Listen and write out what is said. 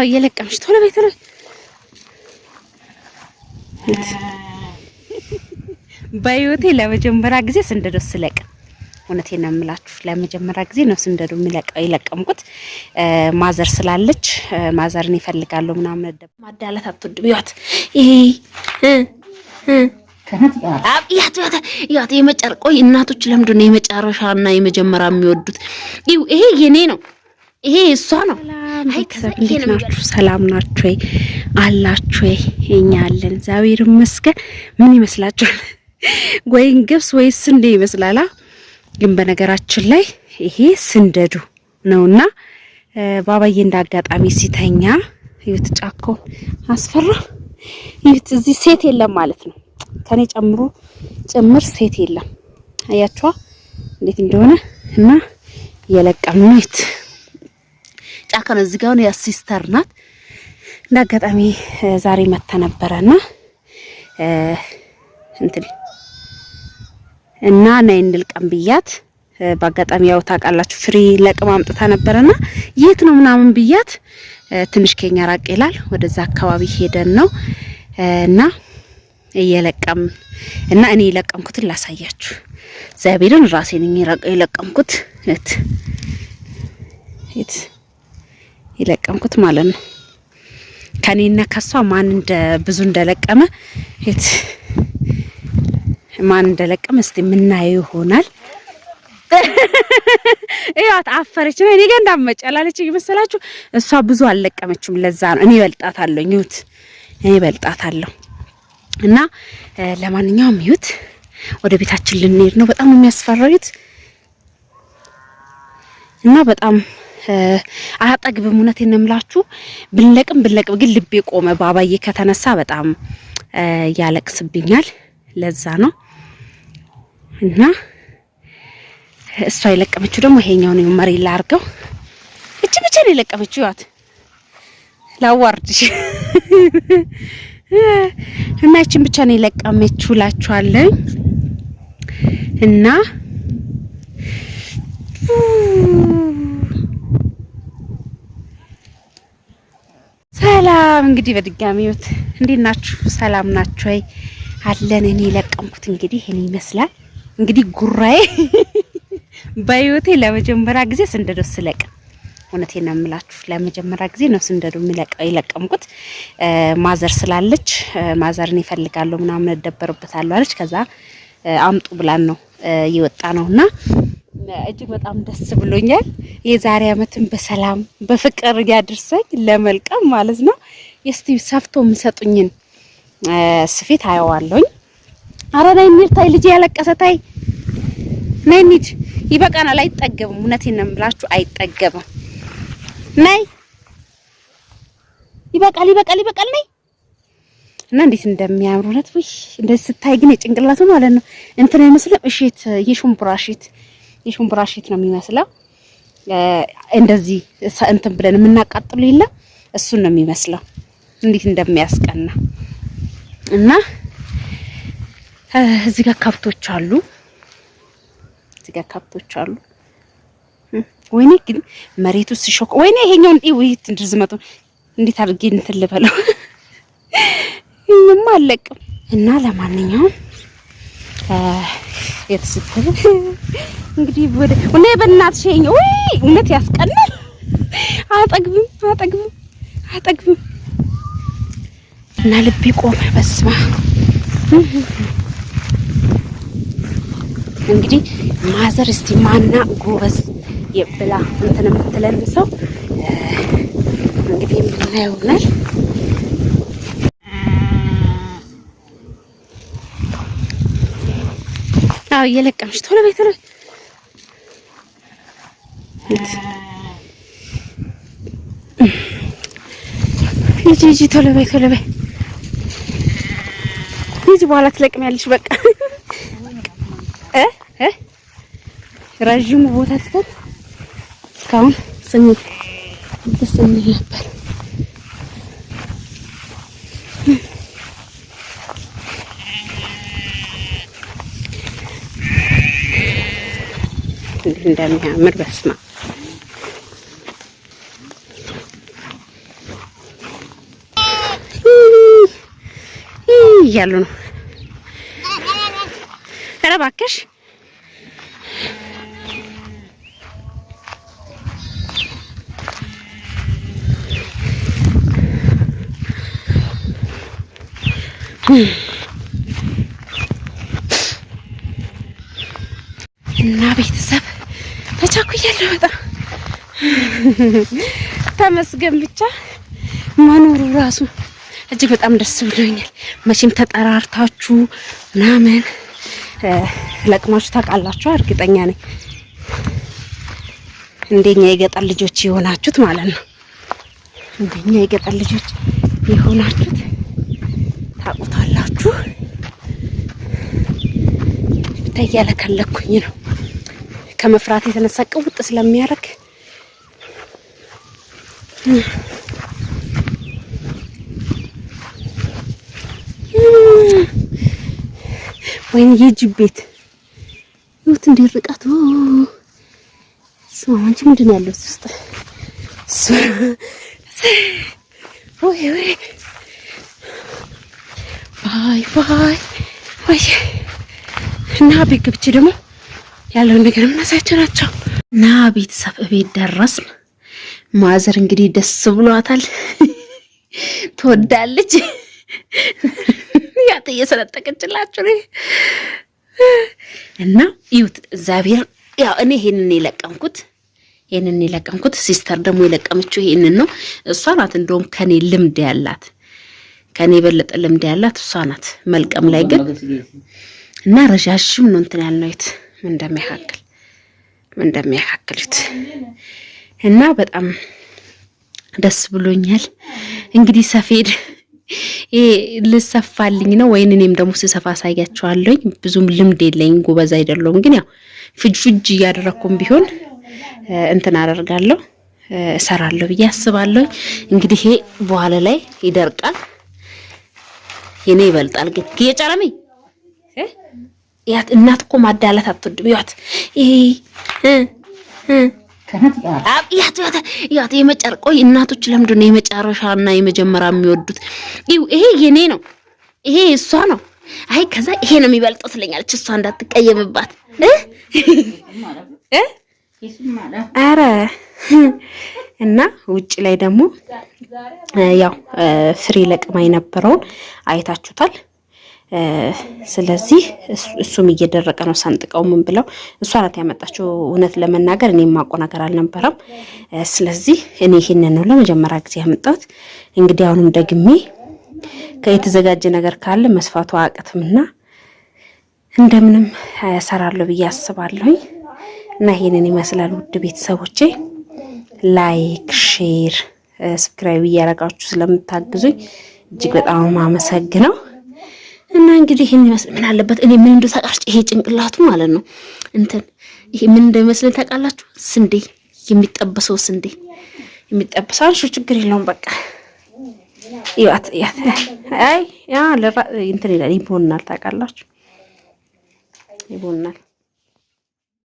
አዎ እየለቀምሽ ቶሎ በይ ቶሎ በህይወቴ ለመጀመሪያ ጊዜ ስንደዶ ስለቀም እውነቴን ነው የምላችሁ ለመጀመሪያ ጊዜ ነው ስንደዶ የለቀምኩት ማዘር ስላለች ማዘርን ይፈልጋሉ ምናምን ማዳላት አትወድም ይዋት ይሄ ያት የመጨረቆይ እናቶች ለምንድን ነው የመጨረሻና የመጀመሪያ የሚወዱት ይሄ የኔ ነው ይሄ እሷ ነው ናችሁ ሰላም ናችሁ ወይ አላችሁ ወይ እኛ አለን እግዚአብሔር ይመስገን ምን ይመስላችኋል ወይን ገብስ ወይስ እንዴ ይመስላላ ግን በነገራችን ላይ ይሄ ስንደዱ ነውና ባባዬ እንዳጋጣሚ ሲተኛ ይሁት ጫኮ አስፈራ ይሁት እዚህ ሴት የለም ማለት ነው ከኔ ጭምር ሴት የለም አያችኋ እንዴት እንደሆነ እና የለቀምኑት ጫካ ነው እዚህ ጋር ነው ያሲስተር ናት እንዳጋጣሚ ዛሬ መጣ ነበርና እንትን እና ነይ እንልቀም ብያት በአጋጣሚ ያው ታውቃላችሁ ፍሪ ለቅም አምጥታ ነበርና የት ነው ምናምን ብያት ትንሽ ከኛ ራቅ ይላል ወደዛ አካባቢ ሄደን ነው እና እየለቀም እና እኔ የለቀምኩትን ላሳያችሁ እግዚአብሔርን ራሴ ነኝ የለቀምኩት እት የለቀምኩት ማለት ነው ከኔና ከሷ ማን እንደ ብዙ እንደለቀመ እት ማን እንደለቀመ እስቲ ምናየው ይሆናል እያት አፈረች ነው እኔ ጋር እንዳመጨላለች ይመስላችሁ እሷ ብዙ አልለቀመችም ለዛ ነው እኔ በልጣታለሁ ይሁት እኔ በልጣታለሁ እና ለማንኛውም ይሁት ወደ ቤታችን ልንሄድ ነው በጣም የሚያስፈራዩት እና በጣም አያጠግብም እውነቴን ነው የምላችሁ ብንለቅም ግን ልቤ ቆመ ባባዬ ከተነሳ በጣም ያለቅስብኛል ለዛ ነው እና እሷ የለቀመችው ደግሞ ይሄኛው ነው መሬት ላይ አርገው እቺ ብቻ ነው የለቀመችው ያት ላዋርድሽ እና እቺን ብቻ ነው የለቀመችው ላችኋለሁ እና ሰላም እንግዲህ በድጋሚውት እንዴት ናችሁ ሰላም ናችሁ ወይ አለን እኔ ለቀምኩት እንግዲህ እኔ ይመስላል እንግዲህ ጉራዬ በህይወቴ ለመጀመሪያ ጊዜ ስንደዶ ስለቀም እውነቴን ነው የምላችሁ ለመጀመሪያ ጊዜ ነው ስንደዶ የለቀምኩት ማዘር ስላለች ማዘርን ይፈልጋሉ ምናምን ደበርበታለሁ አለች ከዛ አምጡ ብላን ነው ይወጣ ነውና እጅግ በጣም ደስ ብሎኛል የዛሬ አመትን በሰላም በፍቅር ያድርሰኝ ለመልቀም ማለት ነው እስቲ ሰፍቶ ምሰጡኝን ስፌት አያዋለሁኝ አረ ነይ እንርታይ ልጅ ያለቀሰ ታይ ነይ እንሂድ ይበቃናል አይጠገብም እውነቴን ነው የምላችሁ አይጠገብም ነይ ይበቃል ነይ እና እንዴት እንደሚያምሩለት ወይ እንደዚህ ስታይ ግን የጭንቅላቱ ማለት ነው እንትን አይመስልም እሺት የሹምብራ እሺት ነው የሚመስለው እንደዚህ እንትን ብለን የምናቃጥሉ ይላ እሱን ነው የሚመስለው እንዴት እንደሚያስቀና እና እዚህ ጋር ከብቶች አሉ ወይኔ ግን መሬቱ ሲሾክ ወይኔ ይሄኛው ወይት እንድዝመቱ እንዴት አድርጌ እንትን ልበለው ምንም አለቅም እና ለማንኛውም የተሰፈረ እንግዲህ ወደ በእናትሽ ይሄኛው ወይ እውነት ያስቀናል አጠግብም እና ልቤ ቆመ በስማ እንግዲህ ማዘር እስቲ ማና ጎበዝ የብላ እንትን የምትለን ሰው እንግዲህ ምናየው ይሆናል አው እየለቀምሽ ቶሎ በይ ሂጂ ቶሎ በይ ሂጂ በኋላ ትለቅሚያለሽ በቃ ረጅሙ ቦታ ትተን እስካሁን ስንት ደስ የሚል ነበር እንደሚያምር በስማ እያሉ ነው። ኧረ እባክሽ እና ቤተሰብ ተቻኩያለሁ በጣም ተመስገን ብቻ መኖሩ ራሱ እጅግ በጣም ደስ ብሎኛል። መቼም ተጠራርታችሁ ምናምን ለቅማችሁ ታውቃላችሁ እርግጠኛ ነኝ። እንደኛ የገጠር ልጆች የሆናችሁት ማለት ነው። እንደኛ የገጠር ልጆች የሆናችሁት ታውቁታላችሁ። ብታያለከለኩኝ ነው ከመፍራት የተነሳ ቅውጥ ስለሚያደርግ ወይኔ የጅብ ቤት ይሁት እንዲርቃት ስማንቺ ምንድነው ያለው ውስጥ ወይ ባይ ወይ እና ቤት ገብቼ ደግሞ ያለውን ነገር እናሳያችኋቸው። እና ቤተሰብ ቤት ደረስን። ማዘር እንግዲህ ደስ ብሏታል፣ ትወዳለች። ያተ እየሰለጠቀችላችሁ እና ይሁት እግዚአብሔር ያው እኔ ይሄንን የለቀምኩት ሲስተር ደግሞ የለቀመችው ይሄንን ነው። እሷ ናት እንደውም ከኔ ልምድ ያላት ከኔ በለጠ ልምድ ያላት እሷ ናት መልቀም ላይ ግን እና ረጃጅም ነው እንትን ያልነውት ምን እንደሚያካክሉት እና በጣም ደስ ብሎኛል። እንግዲህ ሰፌድ ልሰፋልኝ ነው ወይን እኔም ደግሞ ስሰፋ አሳያችኋለሁ። ብዙም ልምድ የለኝም ጎበዝ አይደለሁም፣ ግን ያው ፍጅ እያደረኩም ቢሆን እንትን አደርጋለሁ እሰራለሁ ብዬ አስባለሁ። እንግዲህ ይሄ በኋላ ላይ ይደርቃል። የኔ ይበልጣል ግን የጨረሜ ያት እናት እኮ ማዳላት አትወድም። ያት የመጨረቆይ እናቶች ለምንድን ነው የመጨረሻና የመጀመሪያ የሚወዱት? ይሄ የኔ ነው፣ ይሄ እሷ ነው። አይ ከዛ ይሄ ነው የሚበልጠው ትለኛለች እሷ እንዳትቀየምባት። አረ እና ውጭ ላይ ደግሞ ያው ፍሬ ለቅማ የነበረውን አይታችሁታል። ስለዚህ እሱም እየደረቀ ነው። ሰንጥቀው ምን ብለው እሷ ናት ያመጣችው። እውነት ለመናገር እኔ የማውቀው ነገር አልነበረም። ስለዚህ እኔ ይሄንን ነው ለመጀመሪያ ጊዜ ያመጣሁት። እንግዲህ አሁንም ደግሜ ከየተዘጋጀ ነገር ካለ መስፋቱ አያቅትምና እንደምንም እሰራለሁ ብዬ አስባለሁኝ። እና ይሄንን ይመስላል ውድ ቤተሰቦቼ። ላይክ፣ ሼር፣ ሰብስክራይብ እያደረጋችሁ ስለምታግዙኝ እጅግ በጣም አመሰግናለሁ። እና እንግዲህ ይሄን ይመስል ምን አለበት እኔ ምን እንደታቃርጭ ይሄ ጭንቅላቱ ማለት ነው እንትን ይሄ ምን እንደመስለን ታውቃላችሁ? ስንዴ የሚጠበሰው ስንዴ የሚጠበሰው ችግር የለውም በቃ ያት አይ ያ እንትን ይላል ይቦናል። ታውቃላችሁ ይቦናል።